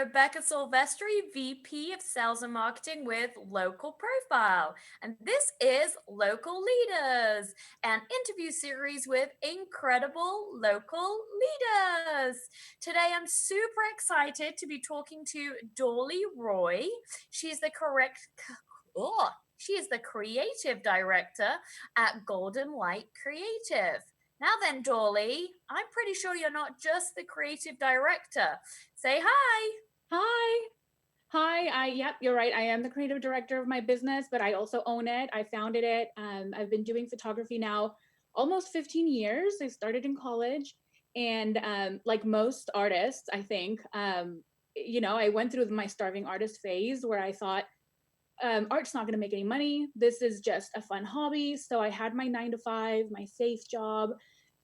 Rebecca Silvestri, VP of Sales and Marketing with Local Profile. And this is Local Leaders, an interview series with incredible local leaders. Today, I'm super excited to be talking to Dorly Roy. She's the she is the creative director at Golden Light Creative. Now then, Dorly, I'm pretty sure you're not just the creative director. Say hi. Hi. Hi. Yep, you're right. I am the creative director of my business, but I also own it. I founded it. I've been doing photography now almost 15 years. I started in college. And like most artists, I think, I went through my starving artist phase where I thought, art's not going to make any money. This is just a fun hobby. So I had my 9 to 5, my safe job,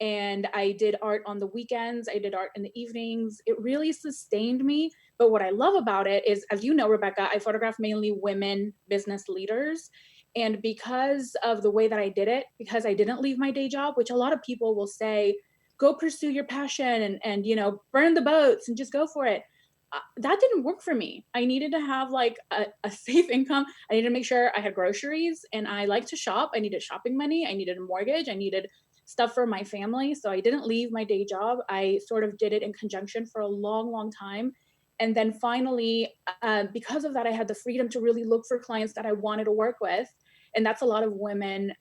and I did art on the weekends. I did art in the evenings. It really sustained me. But what I love about it is, as you know, Rebecca, I photograph mainly women business leaders. And because of the way that I did it, because I didn't leave my day job, which a lot of people will say, go pursue your passion and burn the boats and just go for it. That didn't work for me. I needed to have like a safe income. I needed to make sure I had groceries, and I like to shop. I needed shopping money. I needed a mortgage. I needed stuff for my family. So I didn't leave my day job. I sort of did it in conjunction for a long, long time. And then finally, because of that, I had the freedom to really look for clients that I wanted to work with. And that's a lot of women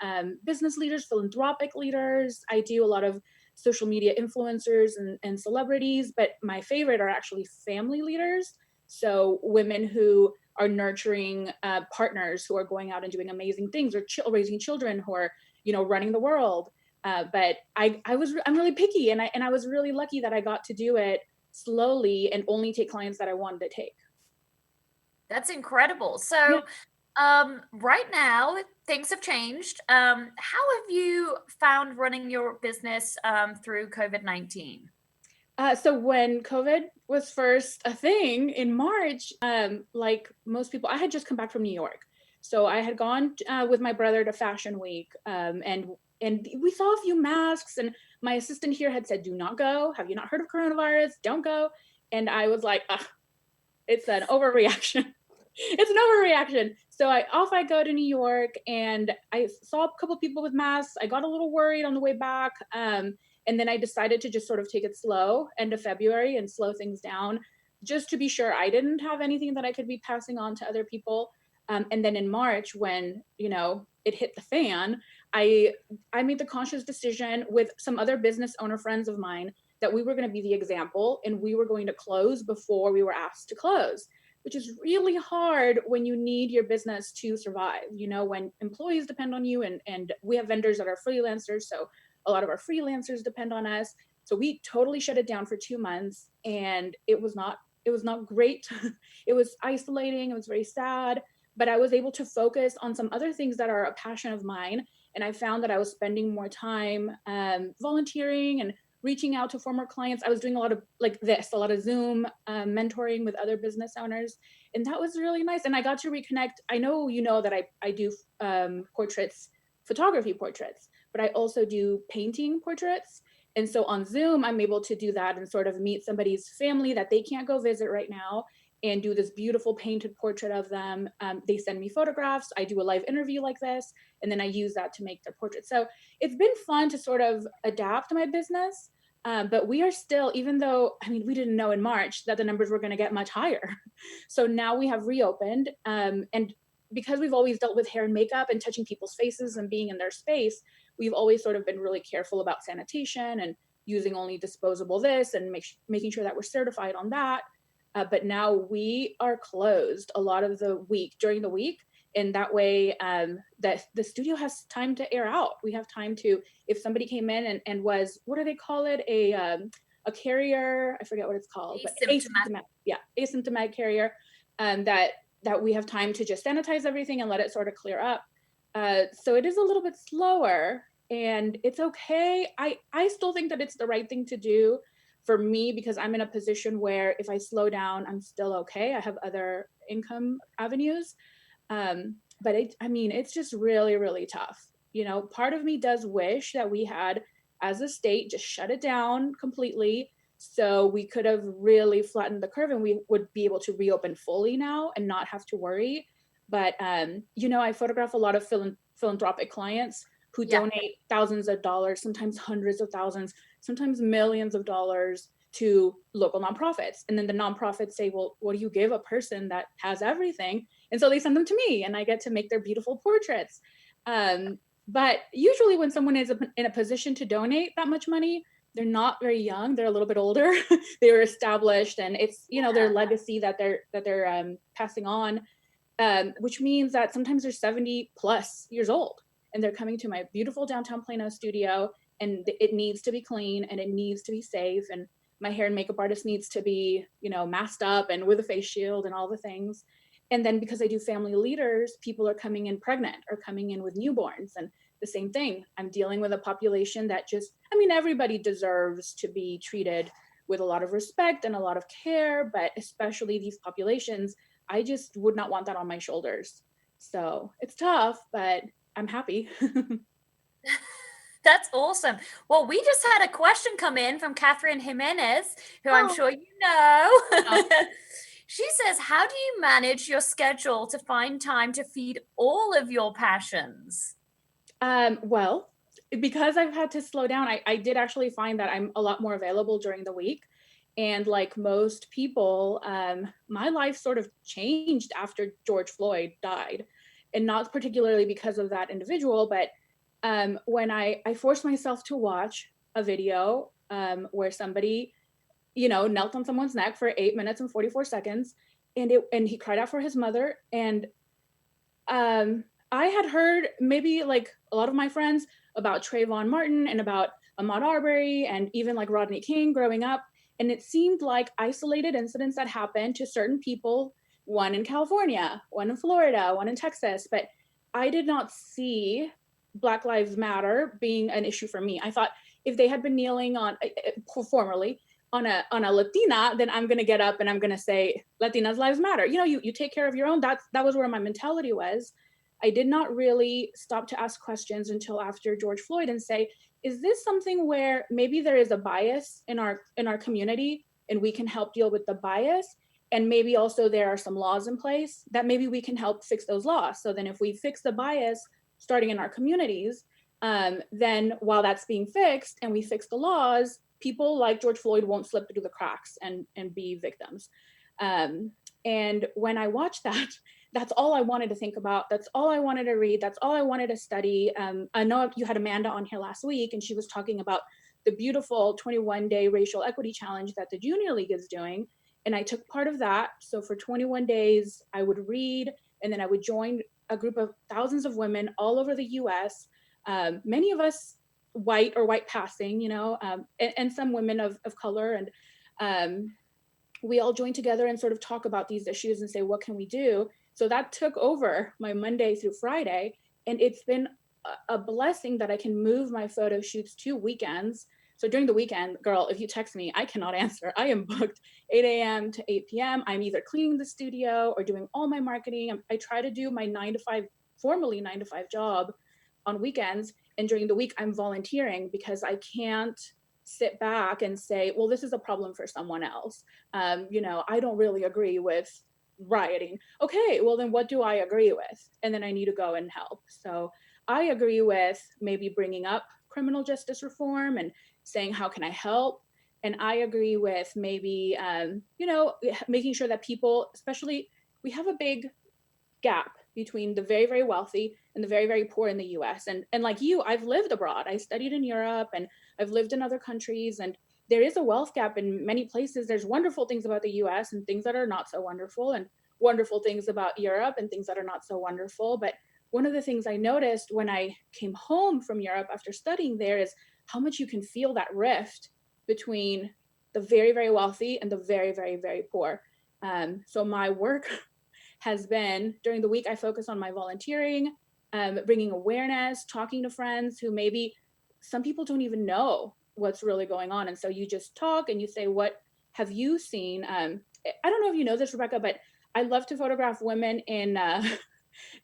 business leaders, philanthropic leaders. I do a lot of social media influencers and celebrities, but my favorite are actually family leaders. So women who are nurturing partners who are going out and doing amazing things, or raising children who are, running the world. I'm really picky, and I was really lucky that I got to do it slowly and only take clients that I wanted to take. That's incredible. Yeah. Right now, things have changed. How have you found running your business through COVID-19? So when COVID was first a thing in March, like most people, I had just come back from New York. So I had gone with my brother to Fashion Week, and we saw a few masks. And my assistant here had said, "Do not go. Have you not heard of coronavirus? Don't go." And I was like, "Ugh, it's an overreaction." It's an overreaction. So I go to New York, and I saw a couple of people with masks. I got a little worried on the way back. And then I decided to just sort of take it slow end of February and slow things down just to be sure I didn't have anything that I could be passing on to other people. And then in March, when, it hit the fan, I I made the conscious decision with some other business owner friends of mine that we were going to be the example, and we were going to close before we were asked to close, which is really hard when you need your business to survive, when employees depend on you, and we have vendors that are freelancers. So a lot of our freelancers depend on us. So we totally shut it down for 2 months, and it was not great. It was isolating. It was very sad, but I was able to focus on some other things that are a passion of mine. And I found that I was spending more time volunteering and reaching out to former clients. I was doing a lot of a lot of Zoom mentoring with other business owners, and that was really nice. And I got to reconnect. I know that I do portraits, photography portraits, but I also do painting portraits. And so on Zoom, I'm able to do that and sort of meet somebody's family that they can't go visit right now, and do this beautiful painted portrait of them. They send me photographs. I do a live interview like this, and then I use that to make their portrait. So it's been fun to sort of adapt my business. But we are still, even though, I mean, we didn't know in March that the numbers were going to get much higher. So now we have reopened. And because we've always dealt with hair and makeup and touching people's faces and being in their space, we've always sort of been really careful about sanitation and using only disposable this and making sure that we're certified on that. But now we are closed a lot of the week during the week. And that way, that the studio has time to air out. We have time to, if somebody came in and was, what do they call it? A carrier, I forget what it's called, but Asymptomatic. asymptomatic, yeah, asymptomatic carrier, that we have time to just sanitize everything and let it sort of clear up. So it is a little bit slower, and it's okay. I still think that it's the right thing to do for me, because I'm in a position where if I slow down, I'm still okay. I have other income avenues. But I mean, it's just really, really tough. Part of me does wish that we had, as a state, just shut it down completely. So we could have really flattened the curve and we would be able to reopen fully now and not have to worry. But I photograph a lot of philanthropic clients who Yeah. donate thousands of dollars, sometimes hundreds of thousands, sometimes millions of dollars to local nonprofits. And then the nonprofits say, well, what do you give a person that has everything? And so they send them to me and I get to make their beautiful portraits. But usually when someone is in a position to donate that much money, they're not very young. They're a little bit older. They were established, and it's their Yeah. legacy that they're passing on, which means that sometimes they're 70 plus years old, and they're coming to my beautiful downtown Plano studio, and it needs to be clean and it needs to be safe, and my hair and makeup artist needs to be masked up and with a face shield and all the things. And then because I do family leaders, people are coming in pregnant or coming in with newborns, and the same thing. I'm dealing with a population that everybody deserves to be treated with a lot of respect and a lot of care, but especially these populations, I just would not want that on my shoulders. So it's tough, but I'm happy. That's awesome. Well, we just had a question come in from Catherine Jimenez, who I'm Oh, sure you know. yeah. She says, how do you manage your schedule to find time to feed all of your passions? Well, because I've had to slow down, I did actually find that I'm a lot more available during the week. And like most people, my life sort of changed after George Floyd died. And not particularly because of that individual, but when I forced myself to watch a video where somebody, knelt on someone's neck for 8 minutes and 44 seconds, and he cried out for his mother. And I had heard maybe like a lot of my friends about Trayvon Martin and about Ahmaud Arbery and even like Rodney King growing up. And it seemed like isolated incidents that happened to certain people, one in California, one in Florida, one in Texas. But I did not see Black Lives Matter being an issue for me. I thought if they had been kneeling on formerly on a Latina, then I'm gonna get up and I'm gonna say Latinas lives matter. You take care of your own. That was where my mentality was. I did not really stop to ask questions until after George Floyd and say, is this something where maybe there is a bias in our community and we can help deal with the bias? And maybe also there are some laws in place that maybe we can help fix those laws. So then if we fix the bias starting in our communities, then while that's being fixed and we fix the laws, people like George Floyd won't slip through the cracks and be victims. Um, and when I watched that, that's all I wanted to think about. That's all I wanted to read. That's all I wanted to study. I know you had Amanda on here last week, and she was talking about the beautiful 21-day racial equity challenge that the Junior League is doing. And I took part of that. So for 21 days, I would read, and then I would join a group of thousands of women all over the US, many of us white or white passing, and some women of color. And um, we all join together and sort of talk about these issues and say, what can we do? So that took over my Monday through Friday. And it's been a blessing that I can move my photo shoots to weekends. So during the weekend, girl, if you text me, I cannot answer. I am booked 8 a.m. to 8 p.m. I'm either cleaning the studio or doing all my marketing. I try to do my 9 to 5, formerly 9 to 5 job on weekends. And during the week, I'm volunteering because I can't sit back and say, well, this is a problem for someone else. I don't really agree with rioting. Okay, well, then what do I agree with? And then I need to go and help. So I agree with maybe bringing up criminal justice reform and saying, how can I help? And I agree with maybe, making sure that people, especially, we have a big gap between the very, very wealthy and the very, very poor in the US. And like you, I've lived abroad. I studied in Europe and I've lived in other countries. And there is a wealth gap in many places. There's wonderful things about the US and things that are not so wonderful, and wonderful things about Europe and things that are not so wonderful. But one of the things I noticed when I came home from Europe after studying there is how much you can feel that rift between the very, very wealthy and the very, very, very poor. So my work has been during the week, I focus on my volunteering, bringing awareness, talking to friends who maybe some people don't even know what's really going on. And so you just talk and you say, what have you seen? I don't know if you know this, Rebecca, but I love to photograph women in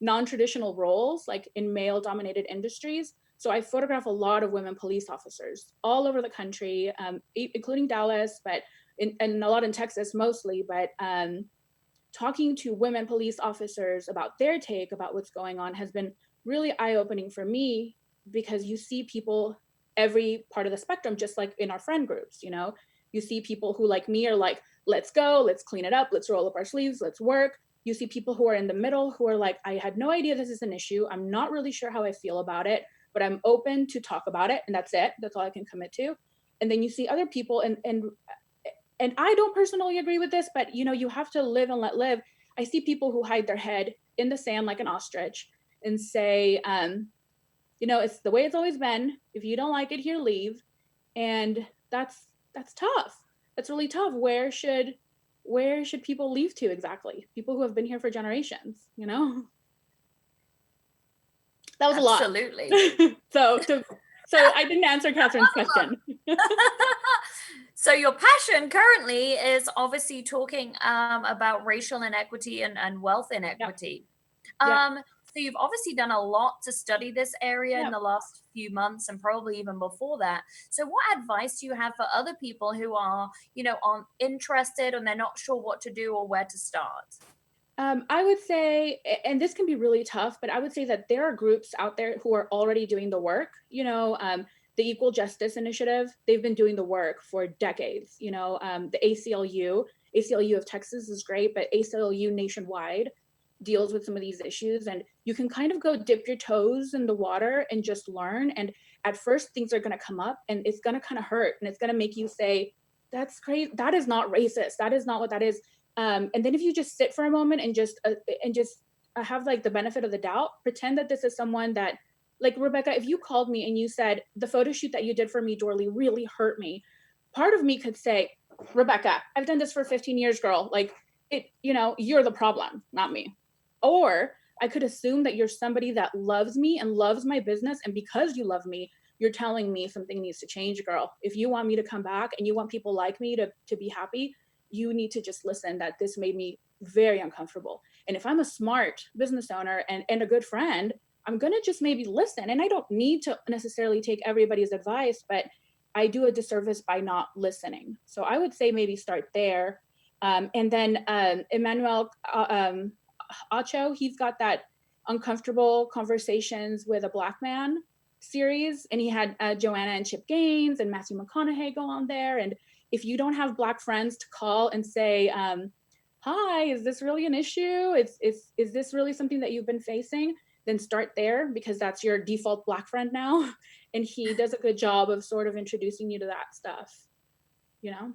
non traditional roles, like in male dominated industries. So I photograph a lot of women police officers all over the country, including Dallas, but and a lot in Texas mostly. But talking to women police officers about their take about what's going on has been really eye-opening for me, because you see people every part of the spectrum, just like in our friend groups, you see people who, like me, are like, let's go, let's clean it up, let's roll up our sleeves, let's work. You see people who are in the middle who are like, I had no idea this is an issue, I'm not really sure how I feel about it, but I'm open to talk about it, and that's it, that's all I can commit to. And then you see other people, and I don't personally agree with this, but you have to live and let live. I see people who hide their head in the sand like an ostrich and say, it's the way it's always been. If you don't like it here, leave. And that's tough. That's really tough. Where should people leave to exactly? People who have been here for generations, That was a lot. Absolutely. So I didn't answer Catherine's question. So your passion currently is obviously talking about racial inequity and wealth inequity. Yep. So you've obviously done a lot to study this area in Yep. the last few months and probably even before that. So what advice do you have for other people who are, interested and they're not sure what to do or where to start? I would say, and this can be really tough, but I would say that there are groups out there who are already doing the work. The Equal Justice Initiative, they've been doing the work for decades. The ACLU of Texas is great, but ACLU nationwide deals with some of these issues, and you can kind of go dip your toes in the water and just learn. And at first, things are going to come up, and it's going to kind of hurt, and it's going to make you say, "That's crazy. That is not racist. That is not what that is." And then if you just sit for a moment and just have like the benefit of the doubt, pretend that this is someone that, like, Rebecca, if you called me and you said the photo shoot that you did for me, Dorly, really hurt me, part of me could say, Rebecca, I've done this for 15 years, girl. Like, you're the problem, not me. Or I could assume that you're somebody that loves me and loves my business, and because you love me, you're telling me something needs to change, girl. If you want me to come back and you want people like me to be happy, you need to just listen, that this made me very uncomfortable. And if I'm a smart business owner and a good friend, I'm going to just maybe listen. And I don't need to necessarily take everybody's advice, but I do a disservice by not listening. So I would say maybe start there. And then Emmanuel Acho, he's got that Uncomfortable Conversations with a Black Man series, and he had Joanna and Chip Gaines and Matthew McConaughey go on there. And if you don't have Black friends to call and say, hi, is this really an issue? Is this really something that you've been facing? Then start there, because that's your default Black friend now. And he does a good job of sort of introducing you to that stuff, you know?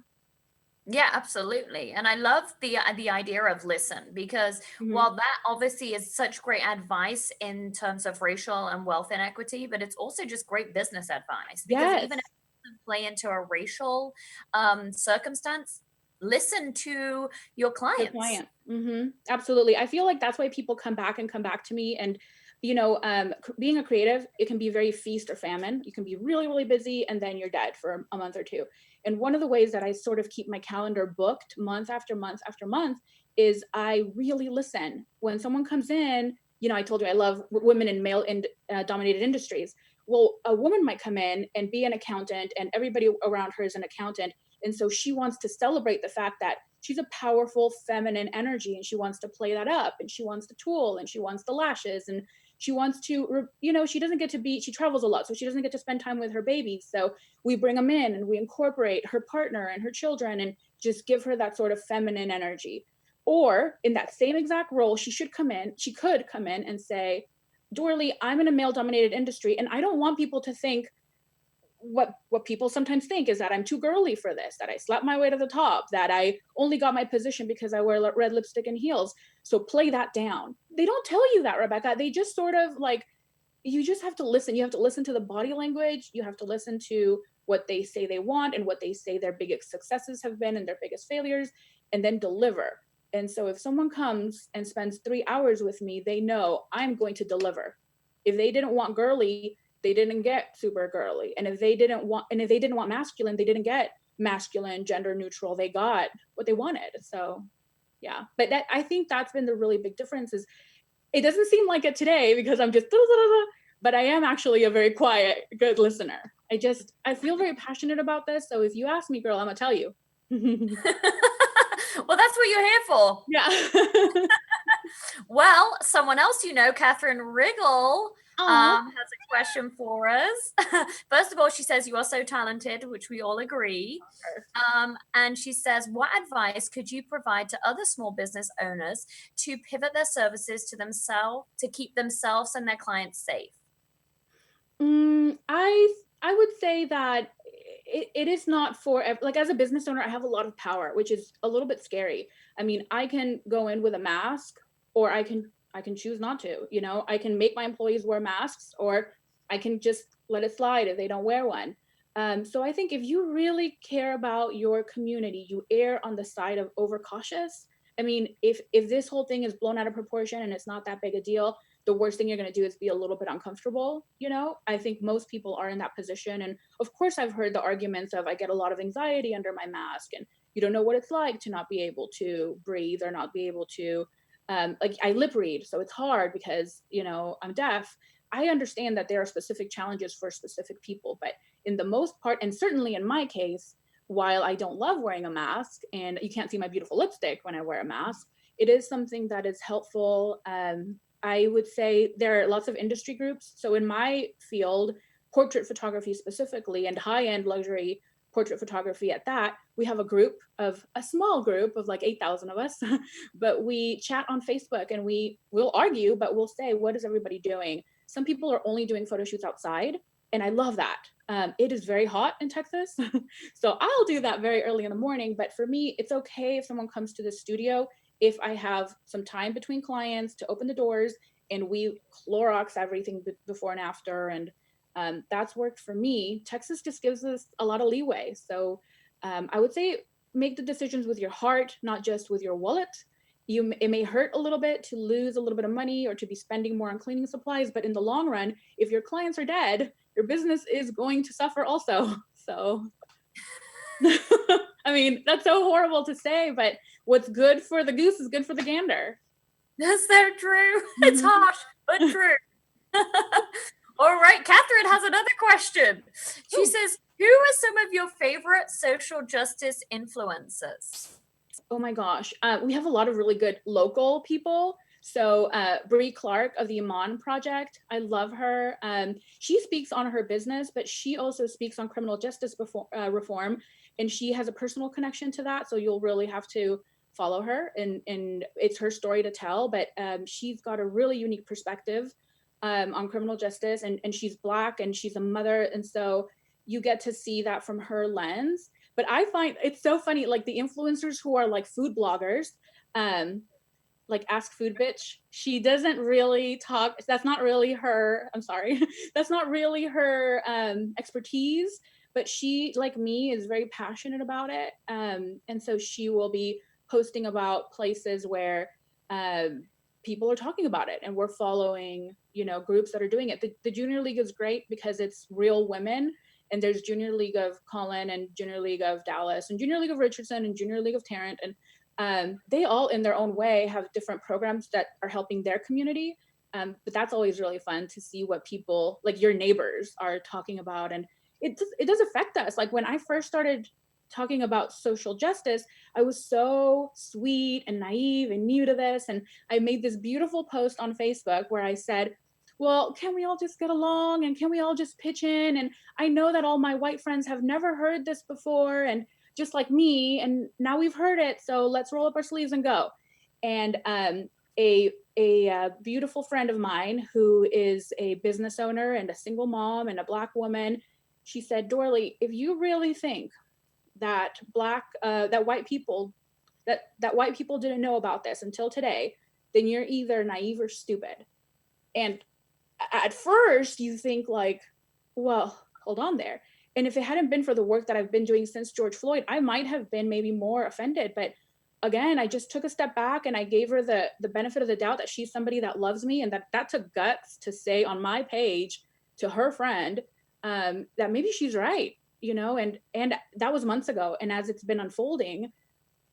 Yeah, absolutely. And I love the idea of listen, because Mm-hmm. while that obviously is such great advice in terms of racial and wealth inequity, but it's also just great business advice, because even if Yes. it doesn't play into a racial circumstance, listen to your Your clients. client. Absolutely. I feel like that's why people come back to me. And, being a creative, it can be very feast or famine. You can be really, really busy, and then you're dead for a month or two. And one of the ways that I sort of keep my calendar booked month after month after month is I really listen. When someone comes in, I told you I love women in male dominated industries. Well, a woman might come in and be an accountant, and everybody around her is an accountant. And so she wants to celebrate the fact that she's a powerful feminine energy, and she wants to play that up, and she wants the tulle, and she wants the lashes, and she wants to, she doesn't get to she travels a lot, so she doesn't get to spend time with her babies. So we bring them in and we incorporate her partner and her children and just give her that sort of feminine energy. Or in that same exact role, she could come in and say, Dorly, I'm in a male dominated industry, and I don't want people to think what people sometimes think is that I'm too girly for this, that I slept my way to the top, that I only got my position because I wear red lipstick and heels. So play that down. They don't tell you that, Rebecca. They just sort of like, you just have to listen. You have to listen to the body language. You have to listen to what they say they want and what they say their biggest successes have been and their biggest failures, and then deliver. And so if someone comes and spends 3 hours with me, they know I'm going to deliver. If they didn't want girly, they didn't get super girly. And if they didn't want masculine, they didn't get masculine, gender neutral. They got what they wanted. So yeah. But I think that's been the really big difference. Is it doesn't seem like it today because I'm just but I am actually a very quiet, good listener. I feel very passionate about this. So if you ask me, girl, I'm gonna tell you. Well, that's what you're here for. Yeah. Well, someone else you know, Catherine Riggle, Aw. has a question for us. First of all, she says, "You are so talented," which we all agree. And she says, "What advice could you provide to other small business owners to pivot their services to themselves to keep themselves and their clients safe?" I would say that it is not for like, as a business owner, I have a lot of power, which is a little bit scary. I mean, I can go in with a mask, or I can choose not to. You know, I can make my employees wear masks, or I can just let it slide if they don't wear one. So I think if you really care about your community, you err on the side of overcautious. I mean, if this whole thing is blown out of proportion and it's not that big a deal, the worst thing you're going to do is be a little bit uncomfortable. I think most people are in that position. And of course, I've heard the arguments of, I get a lot of anxiety under my mask, and you don't know what it's like to not be able to breathe, or not be able to, like, I lip read, so it's hard because I'm deaf. I understand that there are specific challenges for specific people, but in the most part, and certainly in my case, while I don't love wearing a mask, and you can't see my beautiful lipstick when I wear a mask, it is something that is helpful. I would say there are lots of industry groups. So in my field, portrait photography specifically, and high-end luxury portrait photography at that, we have a small group of like 8,000 of us, but we chat on Facebook, and we'll argue, but we'll say, what is everybody doing? Some people are only doing photo shoots outside, and I love that. It is very hot in Texas, so I'll do that very early in the morning. But for me, it's okay if someone comes to the studio, if I have some time between clients to open the doors, and we Clorox everything before and after. And that's worked for me. Texas just gives us a lot of leeway. So I would say, make the decisions with your heart, not just with your wallet. It may hurt a little bit to lose a little bit of money, or to be spending more on cleaning supplies, but in the long run, if your clients are dead, your business is going to suffer also. So I mean, that's so horrible to say, but what's good for the goose is good for the gander. Is that true? It's Mhm. harsh, but true. All right, Catherine has another question. She Ooh. says, "Who are some of your favorite social justice influencers?" Oh my gosh. We have a lot of really good local people. So Bree Clark of the Iman Project, I love her. She speaks on her business, but she also speaks on criminal justice reform, and she has a personal connection to that. So you'll really have to follow her, and it's her story to tell. But she's got a really unique perspective on criminal justice, and she's Black, and she's a mother, and so you get to see that from her lens. But I find it's so funny, like the influencers who are like food bloggers, um, like Ask Food Bitch, she doesn't really talk. That's not really her. I'm sorry, that's not really her expertise. But she, like me, is very passionate about it, and so she will be posting about places where people are talking about it, and we're following, groups that are doing it. The Junior League is great because it's real women, and there's Junior League of Colin, and Junior League of Dallas, and Junior League of Richardson, and Junior League of Tarrant, and they all, in their own way, have different programs that are helping their community. But that's always really fun to see what people, like your neighbors, are talking about, and it does affect us. Like when I first started talking about social justice, I was so sweet and naive and new to this, and I made this beautiful post on Facebook where I said, well, can we all just get along, and can we all just pitch in? And I know that all my white friends have never heard this before, and just like me, and now we've heard it, so let's roll up our sleeves and go. And a beautiful friend of mine, who is a business owner and a single mom and a Black woman, she said, Dorly, if you really think that white people didn't know about this until today, then you're either naive or stupid. And at first you think like, well, hold on there. And if it hadn't been for the work that I've been doing since George Floyd, I might have been maybe more offended. But again, I just took a step back, and I gave her the benefit of the doubt that she's somebody that loves me, and that took guts to say on my page to her friend, that maybe she's right, and that was months ago. And as it's been unfolding,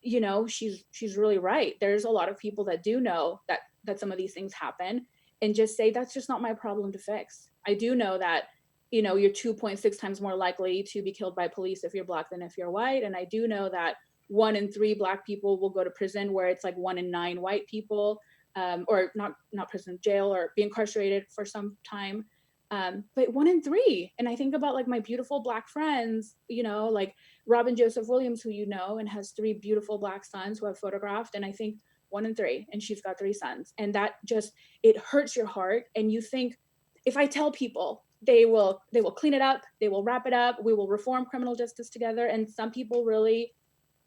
she's really right. There's a lot of people that do know that some of these things happen. and just say, that's just not my problem to fix. I do know that, you're 2.6 times more likely to be killed by police if you're Black than if you're white. And I do know that 1 in 3 Black people will go to prison, where it's like 1 in 9 white people, or not prison, jail, or be incarcerated for some time. But 1 in 3. And I think about like my beautiful Black friends, like Robin Joseph Williams, who and has 3 beautiful Black sons who I've photographed. And I think 1 in 3, and she's got 3 sons. And that just, it hurts your heart. And you think, if I tell people, they will clean it up, they will wrap it up, we will reform criminal justice together. And some people really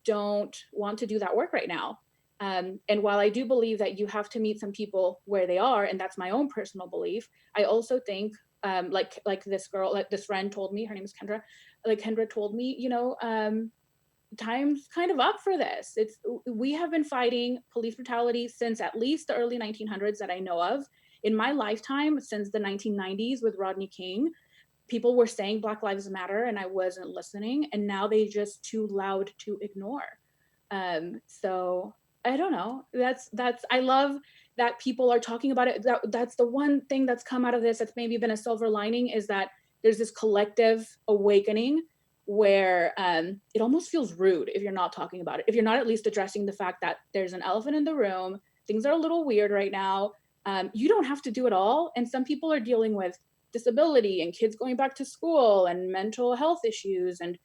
don't want to do that work right now. And while I do believe that you have to meet some people where they are, and that's my own personal belief, I also think, like this girl, like this friend told me, her name is Kendra, like Kendra told me, time's kind of up for this. We have been fighting police brutality since at least the early 1900s that I know of. In my lifetime, since the 1990s with Rodney King, people were saying Black Lives Matter, and I wasn't listening, and now they just too loud to ignore. So I don't know. That's I love that people are talking about it. That's the one thing that's come out of this that's maybe been a silver lining, is that there's this collective awakening where it almost feels rude if you're not talking about it, if you're not at least addressing the fact that there's an elephant in the room. Things are a little weird right now. You don't have to do it all, and some people are dealing with disability and kids going back to school and mental health issues and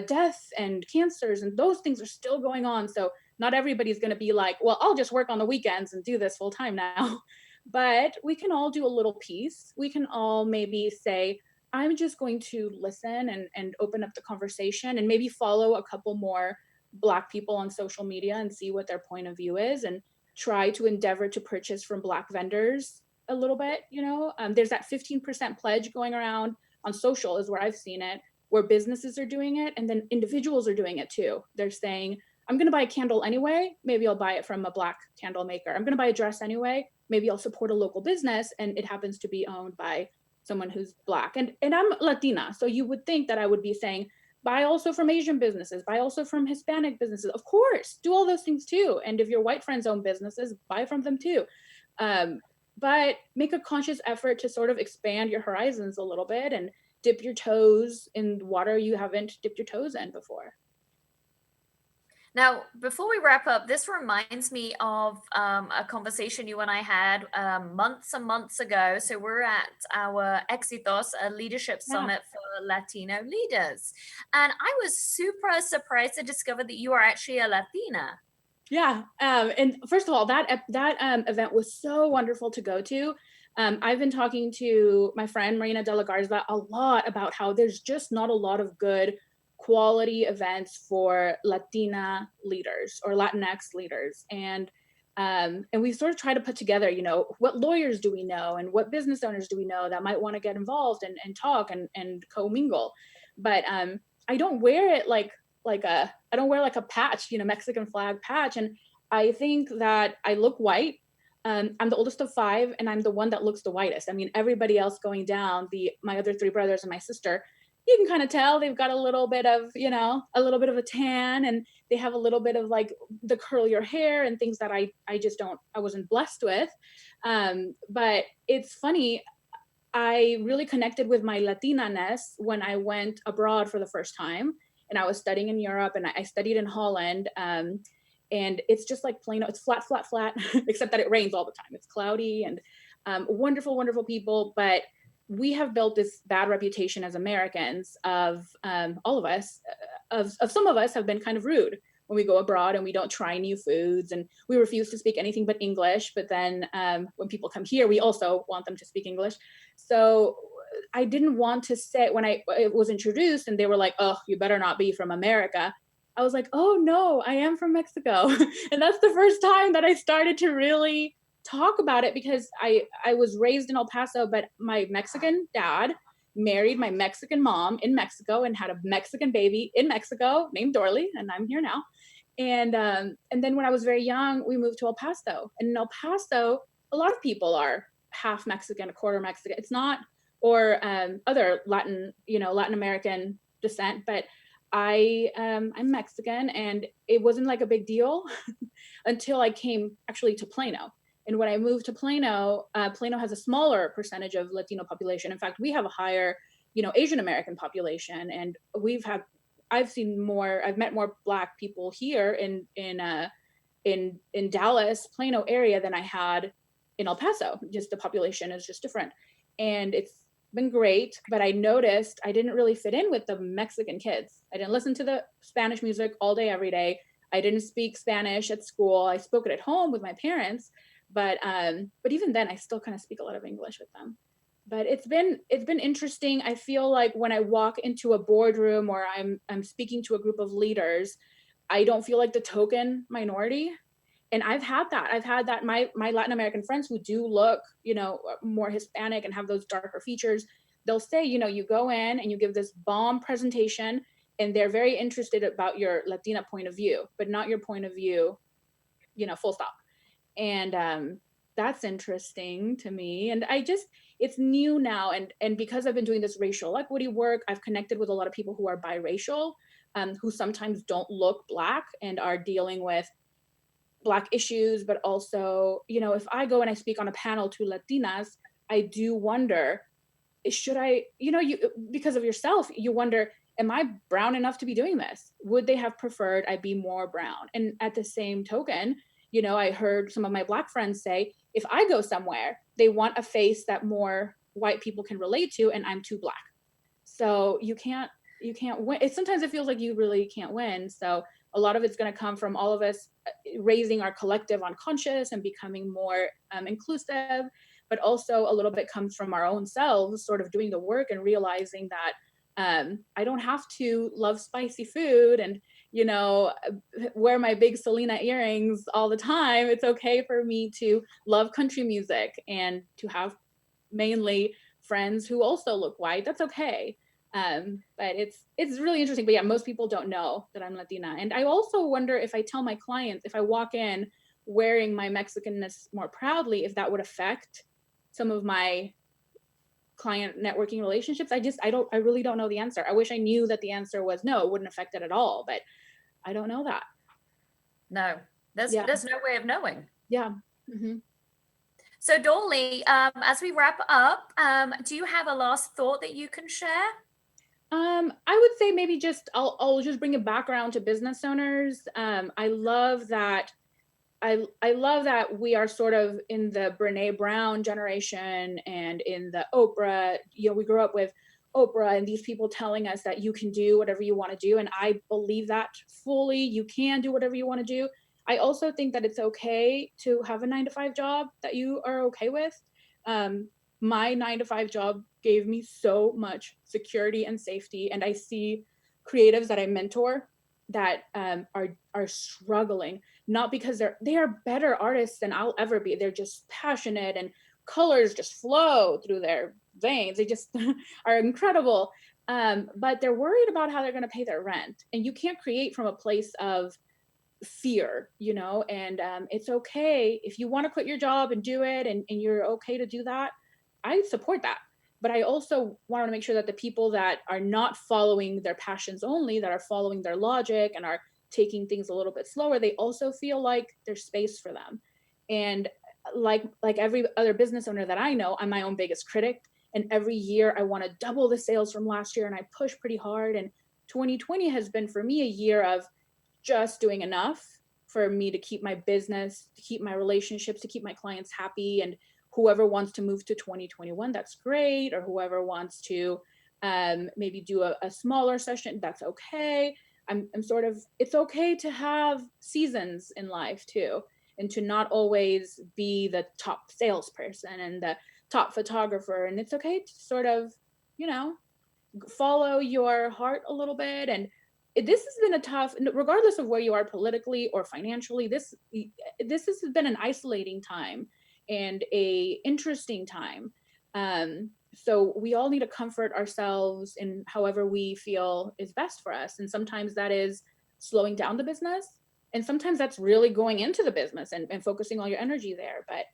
death and cancers, and those things are still going on. So not everybody's going to be like, well, I'll just work on the weekends and do this full time now. But we can all do a little piece. We can all maybe say, I'm just going to listen and open up the conversation, and maybe follow a couple more Black people on social media and see what their point of view is, and try to endeavor to purchase from Black vendors a little bit. There's that 15% pledge going around on social, is where I've seen it, where businesses are doing it, and then individuals are doing it too. They're saying, I'm going to buy a candle anyway, maybe I'll buy it from a Black candle maker. I'm going to buy a dress anyway, maybe I'll support a local business, and it happens to be owned by someone who's Black. And I'm Latina, so you would think that I would be saying, buy also from Asian businesses, buy also from Hispanic businesses. Of course, do all those things too. And if your white friends own businesses, buy from them too. But make a conscious effort to sort of expand your horizons a little bit, and dip your toes in water you haven't dipped your toes in before. Now, before we wrap up, this reminds me of a conversation you and I had months and months ago. So we're at our Exitos, a leadership Yeah. summit for Latino leaders. And I was super surprised to discover that you are actually a Latina. Yeah. And first of all, that event was so wonderful to go to. I've been talking to my friend Marina De La Garza a lot about how there's just not a lot of good quality events for Latina leaders or Latinx leaders. And we sort of try to put together, what lawyers do we know, and what business owners do we know that might want to get involved and talk and commingle. But I don't wear it like a I don't wear like a patch, Mexican flag patch. And I think that I look white. I'm the oldest of 5, and I'm the one that looks the whitest. I mean, everybody else going down, my other 3 brothers and my sister, you can kind of tell they've got a little bit of, a little bit of a tan, and they have a little bit of like the curlier hair and things that I wasn't blessed with. But it's funny. I really connected with my Latina-ness when I went abroad for the first time, and I was studying in Europe, and I studied in Holland. And it's just like Plano. It's flat, flat, flat, except that it rains all the time. It's cloudy, and wonderful, wonderful people. But we have built this bad reputation as Americans of all of us, of some of us have been kind of rude when we go abroad, and we don't try new foods, and we refuse to speak anything but English. But then when people come here, we also want them to speak English. So I didn't want to say, when I was introduced and they were like, oh, you better not be from America, I was like, oh no, I am from Mexico. And that's the first time that I started to really talk about it, because I was raised in El Paso, but my Mexican dad married my Mexican mom in Mexico and had a Mexican baby in Mexico named Dorly, and I'm here now. And then when I was very young, we moved to El Paso. And in El Paso, a lot of people are half Mexican, a quarter Mexican. It's not, or other Latin American descent, but I'm Mexican, and it wasn't like a big deal until I came actually to Plano. And when I moved to Plano, Plano has a smaller percentage of Latino population. In fact, we have a higher, Asian American population, and I've met more Black people here in Dallas, Plano area than I had in El Paso. Just the population is just different. And it's been great, but I noticed I didn't really fit in with the Mexican kids. I didn't listen to the Spanish music all day, every day. I didn't speak Spanish at school. I spoke it at home with my parents, but even then I still kind of speak a lot of English with them. But it's been interesting. I feel like when I walk into a boardroom or I'm speaking to a group of leaders, I don't feel like the token minority. And I've had that my Latin American friends who do look, more Hispanic and have those darker features, they'll say, you go in and you give this bomb presentation and they're very interested about your Latina point of view, but not your point of view, full stop. And that's interesting to me. And it's new now. And because I've been doing this racial equity work, I've connected with a lot of people who are biracial, who sometimes don't look Black and are dealing with Black issues. But also, if I go and I speak on a panel to Latinas, I do wonder, should I, you because of yourself, you wonder, am I brown enough to be doing this? Would they have preferred I be more brown? And at the same token, I heard some of my Black friends say, if I go somewhere, they want a face that more white people can relate to, and I'm too Black. So you can't win. Sometimes it feels like you really can't win. So a lot of it's going to come from all of us raising our collective unconscious and becoming more inclusive, but also a little bit comes from our own selves sort of doing the work and realizing that I don't have to love spicy food and you know wear my big Selena earrings all the time. It's okay for me to love country music and to have mainly friends who also look white. That's okay. But it's really interesting. But yeah, most people don't know that I'm Latina. And I also wonder, if I tell my clients, if I walk in wearing my Mexicanness more proudly, if that would affect some of my client networking relationships. I really don't know the answer. I wish I knew that the answer was no, it wouldn't affect it at all, but I don't know that. No, there's Yeah. there's no way of knowing. Yeah. Mm-hmm. So, Dorly, as we wrap up, do you have a last thought that you can share? I would say maybe I'll just bring it back around to business owners. I love that we are sort of in the Brene Brown generation and in the Oprah. We grew up with Oprah and these people telling us that you can do whatever you want to do, and I believe that fully. You can do whatever you want to do. I also think that it's okay to have a 9 to 5 job that you are okay with. Um, my 9 to 5 job gave me so much security and safety, and I see creatives that I mentor that are struggling, not because they are better artists than I'll ever be. They're just passionate and colors just flow through their veins. They just are incredible. But they're worried about how they're going to pay their rent. And you can't create from a place of fear, and it's okay if you want to quit your job and do it, and you're okay to do that. I support that. But I also want to make sure that the people that are not following their passions only, that are following their logic and are taking things a little bit slower, they also feel like there's space for them. And like every other business owner that I know, I'm my own biggest critic. And every year I want to double the sales from last year, and I push pretty hard. And 2020 has been for me a year of just doing enough for me to keep my business, to keep my relationships, to keep my clients happy. And whoever wants to move to 2021, that's great. Or whoever wants to maybe do a smaller session, that's okay. I'm sort of, it's okay to have seasons in life too, and to not always be the top salesperson and the top photographer. And it's okay to sort of, you know, follow your heart a little bit. And this has been a tough, regardless of where you are politically or financially, this has been an isolating time and a interesting time. So we all need to comfort ourselves in however we feel is best for us. And sometimes that is slowing down the business, and sometimes that's really going into the business and focusing all your energy there. But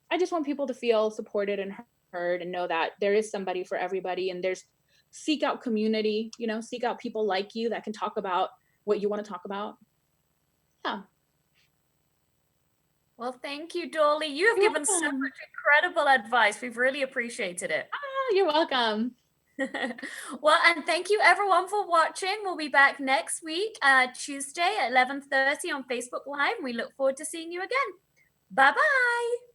I just want people to feel supported and heard, and know that there is somebody for everybody. And seek out community, seek out people like you that can talk about what you want to talk about. Yeah. Well, thank you, Dorly. You have You're given so welcome. much incredible advice. We've really appreciated it. You're welcome. Well, and thank you everyone for watching. We'll be back next week, Tuesday at 11:30 on Facebook Live. We look forward to seeing you again. Bye bye.